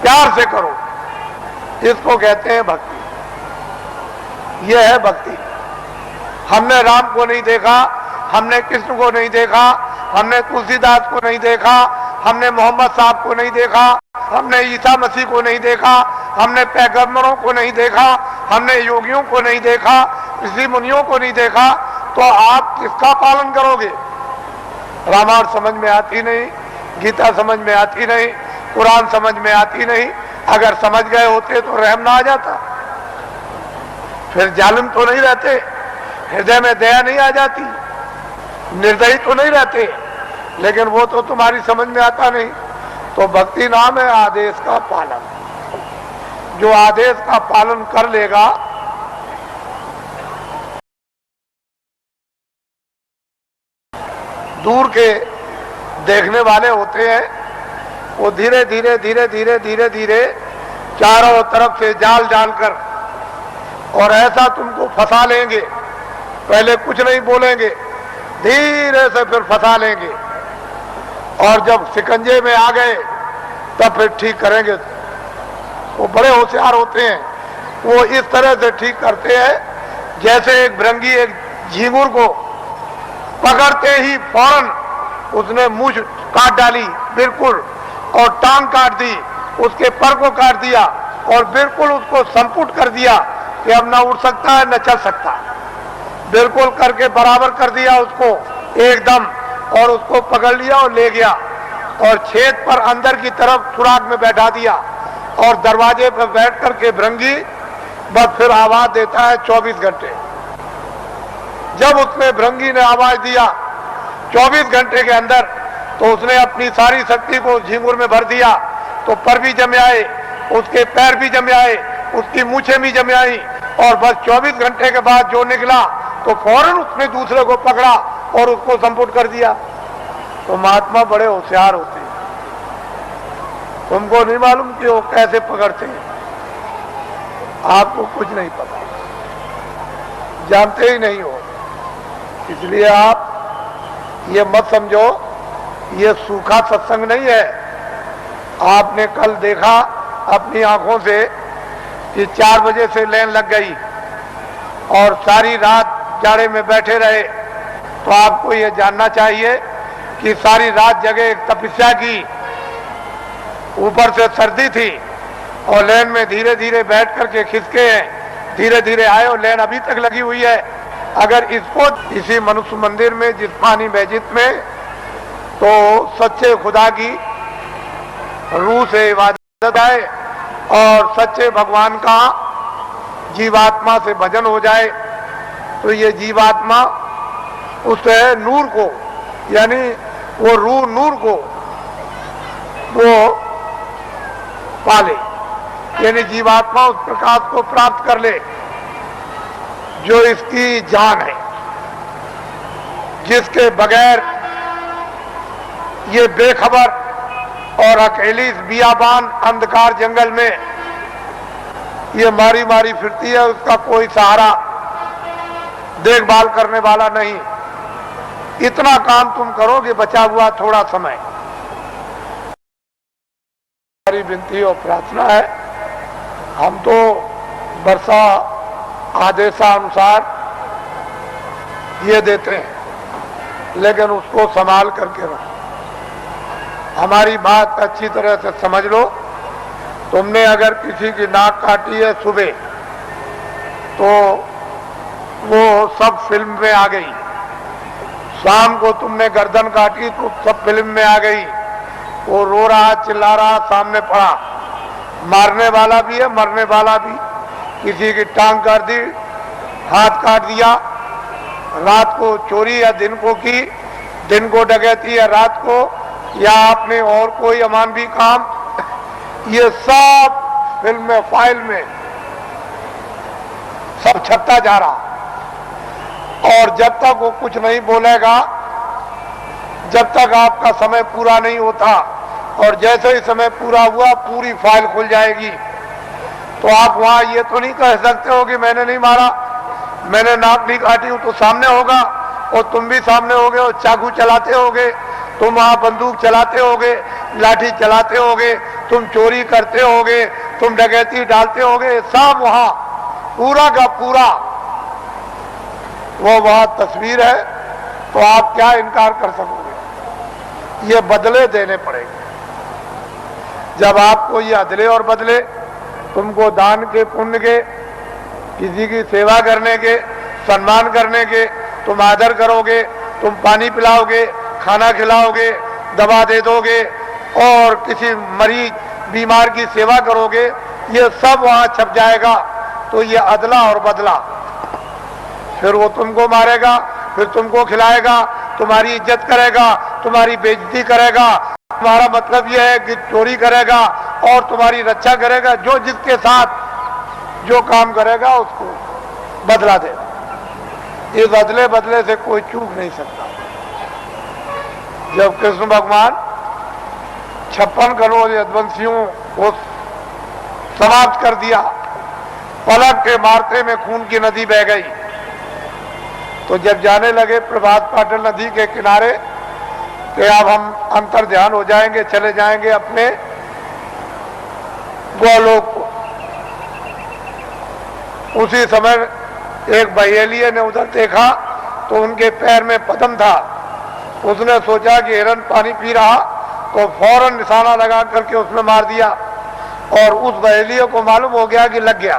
प्यार से करो, इसको कहते हैं भक्ति। यह है भक्ति। हमने राम को नहीं देखा, हमने कृष्ण को नहीं देखा, हमने तुलसीदास को नहीं देखा, हमने मोहम्मद साहब को नहीं देखा, हमने ईसा मसीह को नहीं देखा, हमने पैगंबरों को नहीं देखा, हमने योगियों को नहीं देखा, ऋषि मुनियों को नहीं देखा, तो आप किसका पालन करोगे? रामायण समझ में आती नहीं, गीता समझ में आती नहीं, कुरान समझ में आती नहीं। अगर समझ गए होते तो रहम ना आ जाता, फिर जालिम तो नहीं रहते, हृदय में दया नहीं आ जाती, निर्दयी तो नहीं रहते, लेकिन वो तो तुम्हारी समझ में आता नहीं। तो भक्ति नाम है आदेश का पालन। जो आदेश का पालन कर लेगा, दूर के देखने वाले होते हैं, वो धीरे धीरे धीरे धीरे धीरे धीरे चारों तरफ से जाल डालकर और ऐसा तुमको फंसा लेंगे। पहले कुछ नहीं बोलेंगे, धीरे से फिर फंसा लेंगे, और जब शिकंजे में आ गए तब फिर ठीक करेंगे। वो बड़े होशियार होते हैं, वो इस तरह से ठीक करते हैं जैसे एक भृंगी एक झींगुर को पकड़ते ही फौरन उसने मूंछ काट डाली बिल्कुल, और टांग काट दी, उसके पर को काट दिया और बिल्कुल उसको संपुट कर दिया कि अब ना उड़ सकता है न चल सकता, बिल्कुल करके बराबर कर दिया उसको एकदम, और उसको पकड़ लिया और ले गया और छेद पर अंदर की तरफ सुराग में बैठा दिया, और दरवाजे पर बैठ करके भृंगी बस फिर आवाज देता है 24 घंटे। जब उसने भृंगी ने आवाज दिया 24 घंटे के अंदर, तो उसने अपनी सारी शक्ति को झींगुर में भर दिया, तो पर भी जम आए, उसके पैर भी जम आए, उसकी मूछें भी जम आई, और बस 24 घंटे के बाद जो निकला तो फौरन उसने दूसरे को पकड़ा और उसको संपुट कर दिया। तो महात्मा बड़े होशियार होते हैं, तुमको नहीं मालूम कि वो कैसे पकड़ते हैं, आपको कुछ नहीं पता, जानते ही नहीं हो। इसलिए आप ये मत समझो ये सूखा सत्संग नहीं है। आपने कल देखा अपनी आंखों से कि 4 बजे से लाइन लग गई और सारी रात जाड़े में बैठे रहे, तो आपको ये जानना चाहिए कि सारी रात जगह एक तपस्या की, ऊपर से सर्दी थी और लाइन में धीरे धीरे बैठ करके खिसके हैं, धीरे धीरे आए और लाइन अभी तक लगी हुई है। अगर इसको इसी मनुष्य मंदिर में जिस्मानी मस्जिद में तो सच्चे खुदा की रूह से इबादत आए और सच्चे भगवान का जीवात्मा से भजन हो जाए, तो ये जीवात्मा उस नूर को, यानी वो रूह नूर को वो पाले, यानी जीवात्मा उस प्रकाश को प्राप्त कर ले जो इसकी जान है, जिसके बगैर ये बेखबर और अकेली इस बियाबान अंधकार जंगल में ये मारी मारी फिरती है, उसका कोई सहारा देखभाल करने वाला नहीं। इतना काम तुम करोगे, बचा हुआ थोड़ा समय। हमारी विनती और प्रार्थना है, हम तो वर्षा आदेशानुसार ये देते हैं, लेकिन उसको संभाल करके रखो। हमारी बात अच्छी तरह से समझ लो। तुमने अगर किसी की नाक काटी है सुबह, तो वो सब फिल्म में आ गई। शाम को तुमने गर्दन काटी तो सब फिल्म में आ गई। वो रो रहा चिल्ला रहा सामने पड़ा, मारने वाला भी है मरने वाला भी। किसी की टांग काट दी, हाथ काट दिया, रात को चोरी या दिन को की, दिन को डकैती या रात को, या आपने और कोई अमानवी काम, ये सब फिल्म में फाइल में सब छपता जा रहा। और जब तक वो कुछ नहीं बोलेगा, जब तक आपका समय पूरा नहीं होता, और जैसे ही समय पूरा हुआ पूरी फाइल खुल जाएगी। तो आप वहां ये तो नहीं कह सकते हो कि मैंने नहीं मारा, मैंने नाक नहीं काटी, तो सामने होगा और तुम भी सामने होगे और चाकू चलाते होगे, तुम वहां बंदूक चलाते होगे, लाठी चलाते होगे, तुम चोरी करते होगे, तुम डकैती डालते होगे, सब वहां पूरा का पूरा वो वहां तस्वीर है। तो आप क्या इनकार कर सकोगे? ये बदले देने पड़ेंगे। जब आपको ये अदले और बदले, तुमको दान के, पुण्य के, किसी की सेवा करने के, सम्मान करने के, तुम आदर करोगे, तुम पानी पिलाओगे, खाना खिलाओगे, दवा दे दोगे और किसी मरीज बीमार की सेवा करोगे, ये सब वहां छप जाएगा। तो ये अदला और बदला। फिर वो तुमको मारेगा, फिर तुमको खिलाएगा, तुम्हारी इज्जत करेगा, तुम्हारी बेइज्जती करेगा। तुम्हारा मतलब यह है कि चोरी करेगा और तुम्हारी रक्षा करेगा। जो जिसके साथ जो काम करेगा उसको बदला देगा। इस अदले बदले से कोई चूक नहीं सकता। जब कृष्ण भगवान 56 करोड़ यदुवंशियों को समाप्त कर दिया, पलक के मारते में खून की नदी बह गई, तो जब जाने लगे प्रभात पाटल नदी के किनारे कि अब हम अंतर ध्यान हो जाएंगे, चले जाएंगे अपने गोलोक को। उसी समय एक बहेलिये ने उधर देखा तो उनके पैर में पद्म था। उसने सोचा कि हिरन पानी पी रहा, तो फौरन निशाना लगा करके उसने मार दिया और उस बहेलिये को मालूम हो गया कि लग गया।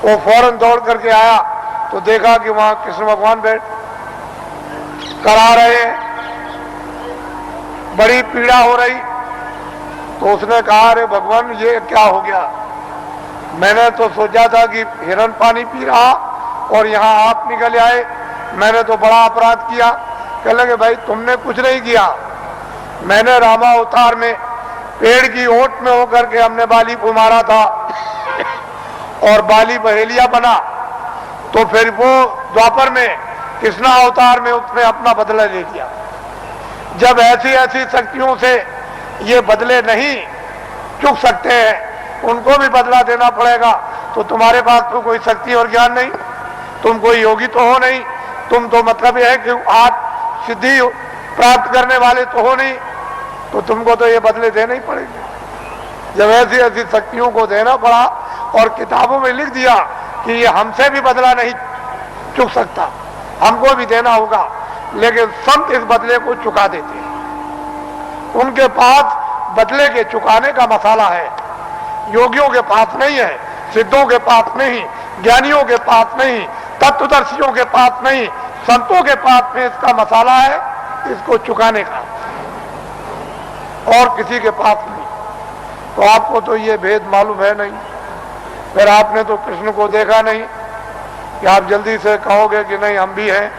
वो फौरन दौड़ करके आया तो देखा कि वहां कृष्ण भगवान बैठ करा रहे हैं, बड़ी पीड़ा हो रही। तो उसने कहा, अरे भगवान ये क्या हो गया? मैंने तो सोचा था कि हिरन पानी पी रहा और यहाँ आप निकल आए, मैंने तो बड़ा अपराध किया। कह लगे, भाई तुमने कुछ नहीं किया, मैंने रामा अवतार में पेड़ की ओट में होकर के हमने बाली को मारा था और बाली बहेलिया बना। तो फिर वो द्वापर में कृष्णा अवतार में उसने अपना बदला ले लिया। जब ऐसी ऐसी शक्तियों से ये बदले नहीं चुक सकते हैं, उनको भी बदला देना पड़ेगा। तो तुम्हारे पास तो कोई शक्ति और ज्ञान नहीं, तुम कोई योगी तो हो नहीं, तुम तो मतलब यह है कि आप सिद्धि प्राप्त करने वाले तो हो नहीं, तो तुमको तो ये बदले देने ही पड़ेंगे। जब ऐसी ऐसी शक्तियों को देना पड़ा और किताबों में लिख दिया कि ये हमसे भी बदला नहीं चुक सकता, हमको भी देना होगा, लेकिन संत इस बदले को चुका देते हैं। उनके पास बदले के चुकाने का मसाला है, योगियों के पास नहीं है, सिद्धों के पास नहीं, ज्ञानियों के पास नहीं, तत्वदर्शियों के पास नहीं, संतों के पास में इसका मसाला है, इसको चुकाने का, और किसी के पास नहीं। तो आपको तो ये भेद मालूम है नहीं, फिर आपने तो कृष्ण को देखा नहीं कि आप जल्दी से कहोगे कि नहीं हम भी हैं।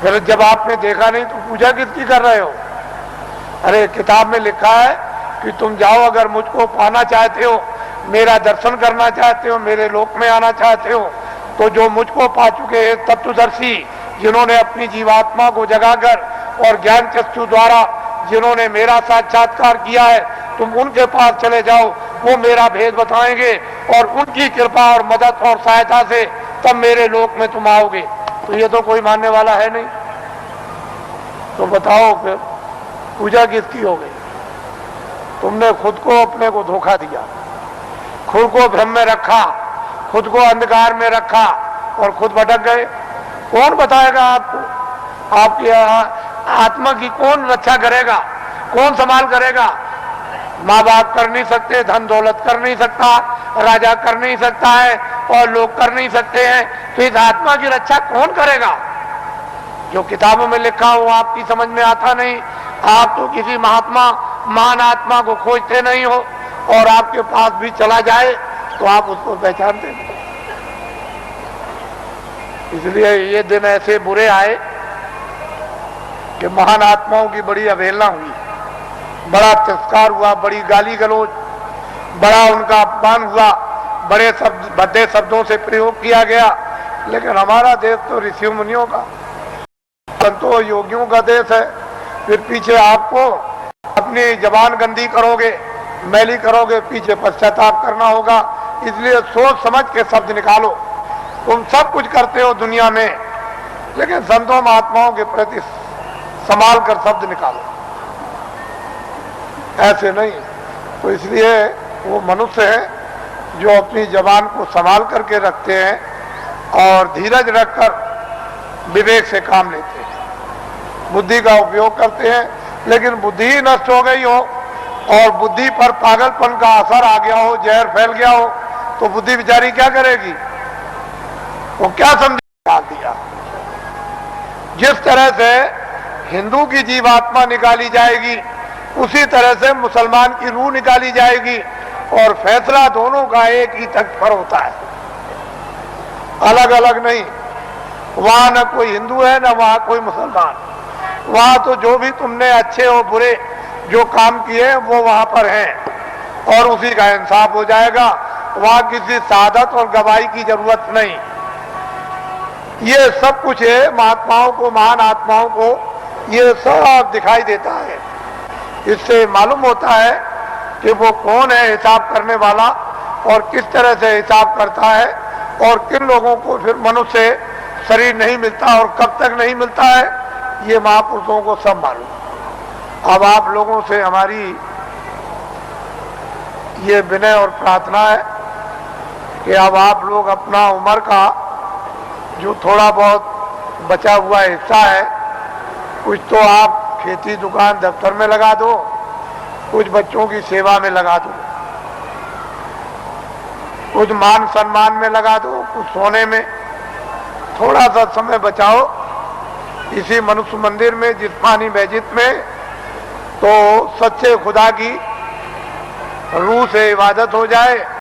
फिर जब आपने देखा नहीं तो पूजा किसकी कर रहे हो? अरे किताब में लिखा है कि तुम जाओ, अगर मुझको पाना चाहते हो, मेरा दर्शन करना चाहते हो, मेरे लोक में आना चाहते हो, तो जो मुझको पा चुके हैं तत्वदर्शी, जिन्होंने अपनी जीवात्मा को जगाकर और ज्ञान चक्षु द्वारा जिन्होंने मेरा साक्षात्कार किया है, तुम उनके पास चले जाओ, वो मेरा भेद बताएंगे और उनकी कृपा और मदद और सहायता से तब मेरे लोक में तुम आओगे। तो ये तो कोई मानने वाला है नहीं। तो बताओ फिर पूजा किसकी हो गई? तुमने खुद को अपने को धोखा दिया, खुद को भ्रम में रखा, खुद को अंधकार में रखा और खुद भटक गए। कौन बताएगा आपको? आपकी आत्मा की कौन रक्षा करेगा, कौन संभाल करेगा? माँ बाप कर नहीं सकते, धन दौलत कर नहीं सकता, राजा कर नहीं सकता है और लोग कर नहीं सकते हैं, तो इस आत्मा की रक्षा कौन करेगा? जो किताबों में लिखा हो आपकी समझ में आता नहीं। आप तो किसी महात्मा महान आत्मा को खोजते नहीं हो, और आपके पास भी चला जाए तो आप उसको पहचानते नहीं। इसलिए ये दिन ऐसे बुरे आए कि महान आत्माओं की बड़ी अवहेलना हुई, बड़ा तिरस्कार हुआ, बड़ी गाली गलौज, बड़ा उनका अपमान हुआ, बड़े शब्द भद्दे शब्दों से प्रयोग किया गया। लेकिन हमारा देश तो ऋषि मुनियों का, संतों योगियों का देश है। फिर पीछे आपको अपनी जबान गंदी करोगे, मैली करोगे, पीछे पश्चाताप करना होगा। इसलिए सोच समझ के शब्द निकालो। तुम सब कुछ करते हो दुनिया में, लेकिन संतों महात्माओं के प्रति संभाल कर शब्द निकालो, ऐसे नहीं। तो इसलिए वो मनुष्य हैं जो अपनी जबान को संभाल करके रखते हैं और धीरज रखकर विवेक से काम लेते हैं, बुद्धि का उपयोग करते हैं। लेकिन बुद्धि ही नष्ट हो गई हो और बुद्धि पर पागलपन का असर आ गया हो, जहर फैल गया हो, तो बुद्धि बेचारी क्या करेगी? वो क्या समझ डाल दिया। जिस तरह से हिंदू की जीवात्मा निकाली जाएगी उसी तरह से मुसलमान की रूह निकाली जाएगी और फैसला दोनों का एक ही तख्त पर होता है, अलग अलग नहीं। वहां न कोई हिंदू है न वहां कोई मुसलमान, वहां तो जो भी तुमने अच्छे और बुरे जो काम किए वो वहां पर हैं और उसी का इंसाफ हो जाएगा। वहां किसी शहादत और गवाही की जरूरत नहीं। ये सब कुछ है महात्माओं को, महान आत्माओं को ये सब दिखाई देता है। इससे मालूम होता है कि वो कौन है हिसाब करने वाला और किस तरह से हिसाब करता है और किन लोगों को फिर मनुष्य शरीर नहीं मिलता और कब तक नहीं मिलता है, ये महापुरुषों को सब मालूम। अब आप लोगों से हमारी ये विनय और प्रार्थना है कि अब आप लोग अपना उम्र का जो थोड़ा बहुत बचा हुआ हिस्सा है कुछ तो आप खेती दुकान दफ्तर में लगा दो, कुछ बच्चों की सेवा में लगा दो, कुछ मान सम्मान में लगा दो, कुछ सोने में। थोड़ा सा समय बचाओ इसी मनुष्य मंदिर में, जिस्मानी मस्जिद में, तो सच्चे खुदा की रूह से इबादत हो जाए।